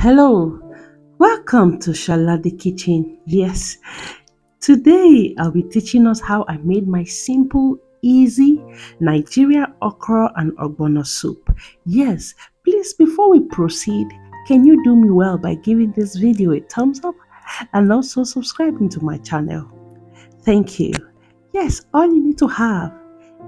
Hello, welcome to Shala the Kitchen. Yes, today I'll be teaching us how I made my simple, easy Nigeria okra and ogbono soup. Yes, please, before we proceed, can you do me well by giving this video a thumbs up and also subscribing to my channel? Thank you. Yes, all you need to have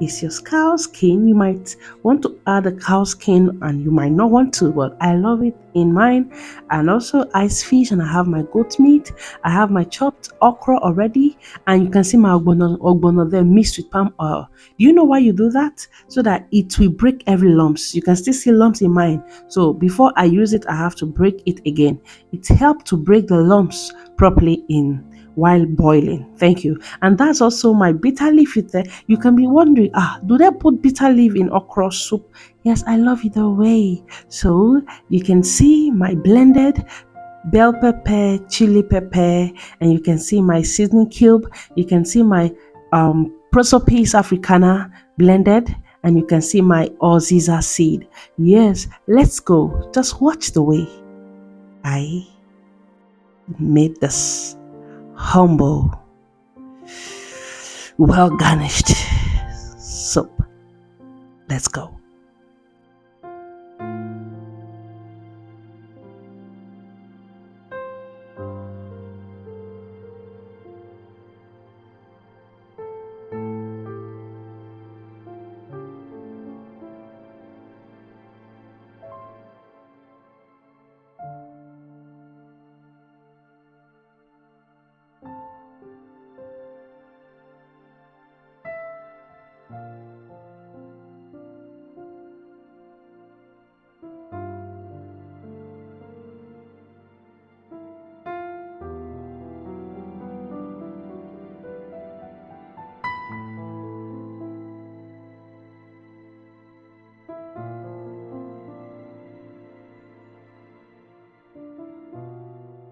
is your cow skin. You might want to add a cow skin and you might not want to, but I love it in mine. And also ice fish, and I have my goat meat. I have my chopped okra already, and you can see my ogbono there mixed with palm oil. Do you know why you do that? So that it will break every lumps. You can still see lumps in mine. So before I use it, I have to break it again. It helps to break the lumps properly in while boiling. Thank you. And that's also my bitter leaf in there. You can be wondering, do they put bitter leaf in okra soup? Yes, I love it away. So you can see my blended bell pepper, chili pepper, and you can see my seasoning cube. You can see my prosopis africana blended, and you can see my oziza seed. Yes, let's go. Just watch the way I made this humble, well garnished soup. Let's go.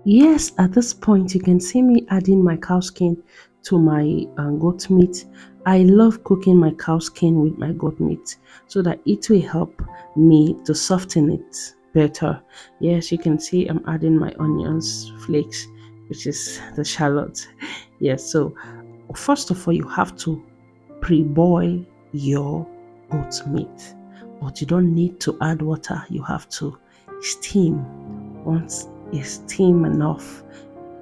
Yes, at this point, you can see me adding my cow skin to my goat meat. I love cooking my cow skin with my goat meat so that it will help me to soften it better. Yes, you can see I'm adding my onions flakes, which is the shallot. Yes, so first of all, you have to pre-boil your goat meat, but you don't need to add water. You have to steam. Once it's steam enough,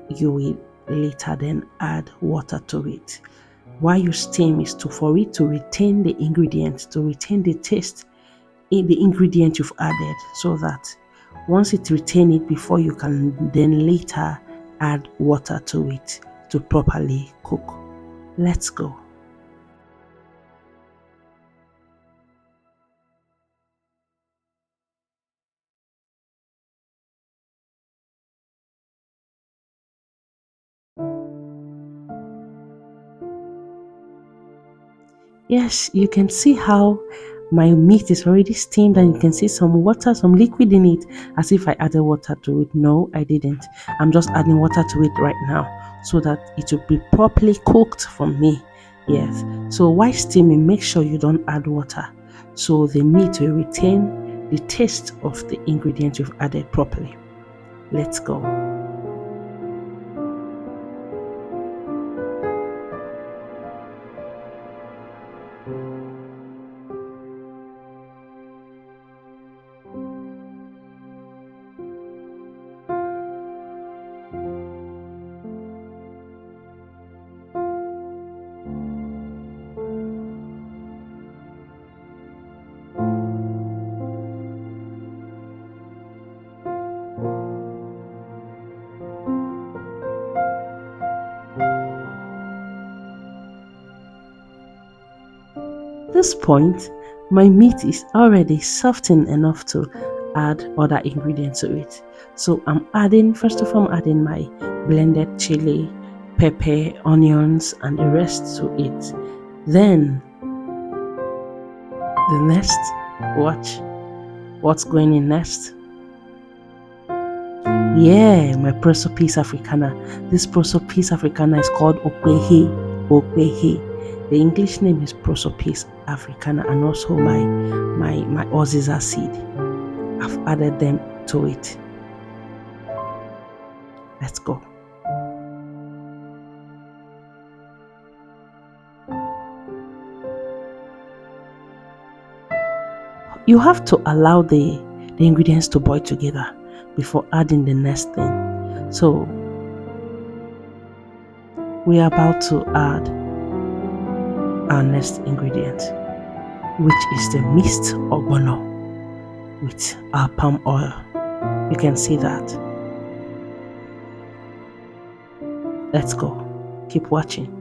you will later then add water to it. Why you steam is for it to retain the ingredients, to retain the taste in the ingredient you've added, so that once it retain it before you can then later add water to it to properly cook. Let's go. Yes, you can see how my meat is already steamed, and you can see some water, some liquid in it, as if I added water to it. No, I didn't. I'm just adding water to it right now so that it will be properly cooked for me. Yes. So while steaming, make sure you don't add water so the meat will retain the taste of the ingredient you've added properly. Let's go. At this point, my meat is already softened enough to add other ingredients to it. So I'm adding, first of all, I'm adding my blended chili, pepper, onions, and the rest to it. Then the next, watch what's going in next. Yeah, my prosopis africana. This prosopis africana is called okwehe. Okwehe. The English name is prosopis africana, and also my oziza seed. I've added them to it. Let's go. You have to allow the ingredients to boil together before adding the next thing. So we are about to add our next ingredient, which is the mixed ogbono with our palm oil. You can see that. Let's go. Keep watching.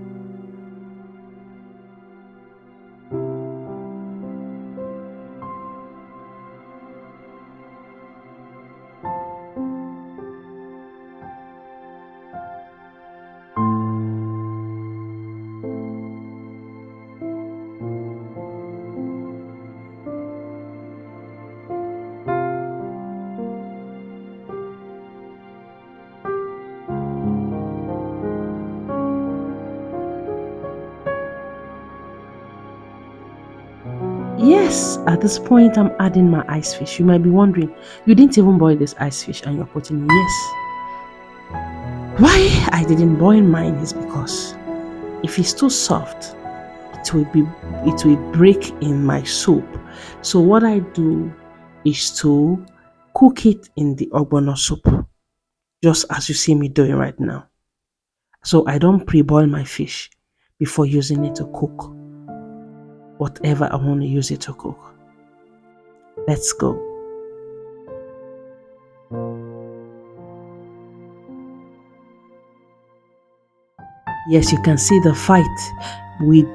Yes, at this point I'm adding my ice fish. You might be wondering, you didn't even boil this ice fish and you're putting in. Yes. Why I didn't boil mine is because if it's too soft, it will break in my soup. So what I do is to cook it in the ogbono soup, just as you see me doing right now. So I don't pre-boil my fish before using it to cook whatever I want to use it to cook. Let's go. Yes, you can see the fight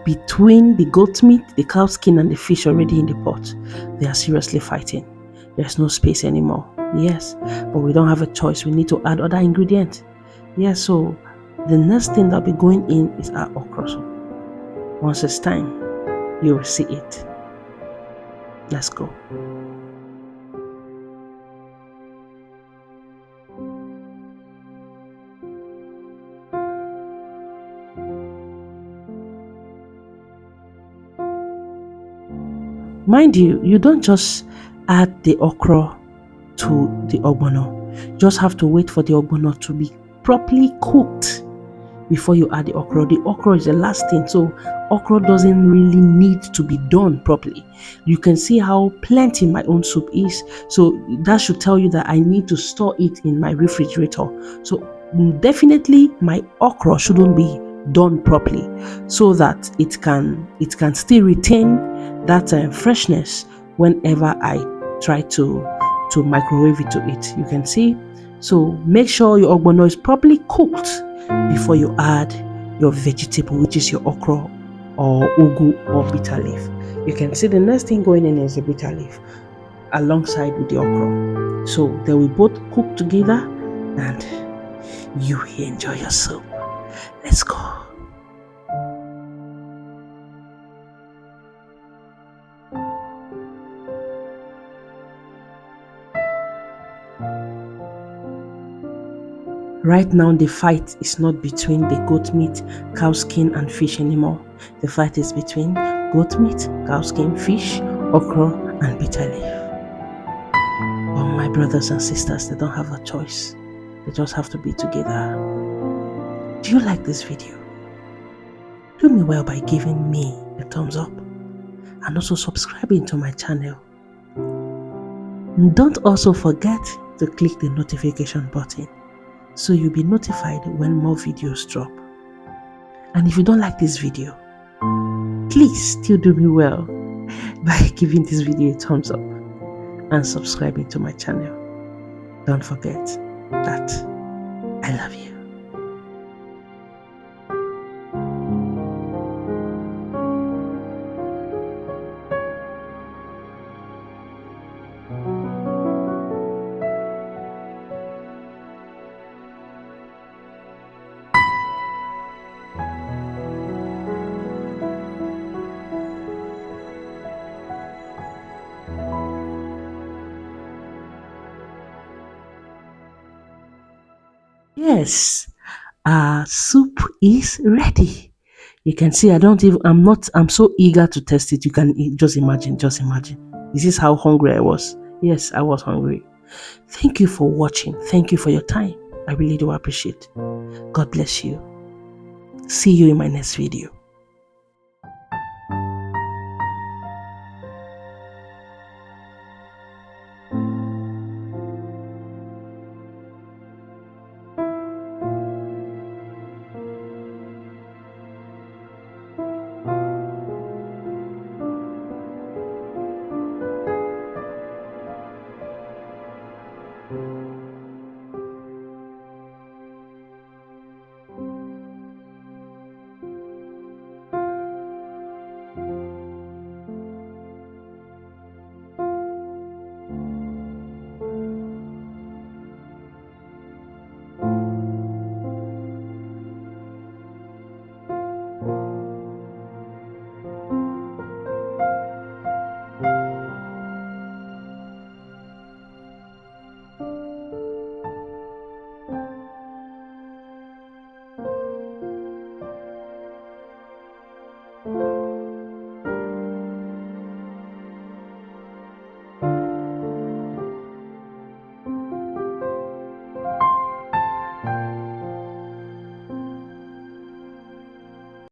between the goat meat, the cow skin, and the fish already in the pot. They are seriously fighting. There's no space anymore. Yes, but we don't have a choice. We need to add other ingredients. Yes, so the next thing that'll be going in is our okra. Once it's time, you will see it. Let's go. Mind you, you don't just add the okra to the ogbono. You just have to wait for the ogbono to be properly cooked before you add the okra. The okra is the last thing, so okra doesn't really need to be done properly. You can see how plenty my own soup is, so that should tell you that I need to store it in my refrigerator. So definitely my okra shouldn't be done properly, so that it can still retain that freshness whenever I try to microwave it to eat. You can see. So make sure your ogbono is properly cooked before you add your vegetable, which is your okra or ugu or bitter leaf. You can see the next thing going in is the bitter leaf alongside with the okra. So they will both cook together and you enjoy your soup. Let's go. Right now, the fight is not between the goat meat, cow skin, and fish anymore. The fight is between goat meat, cow skin, fish, okra, and bitter leaf. But my brothers and sisters, they don't have a choice. They just have to be together. Do you like this video? Do me well by giving me a thumbs up and also subscribing to my channel. Don't also forget to click the notification button so you'll be notified when more videos drop. And if you don't like this video, please still do me well by giving this video a thumbs up and subscribing to my channel. Don't forget that I love you. Yes, our soup is ready. You can see I'm so eager to test it. You can just imagine. This is how hungry I was. Yes, I was hungry. Thank you for watching. Thank you for your time. I really do appreciate. God bless you. See you in my next video.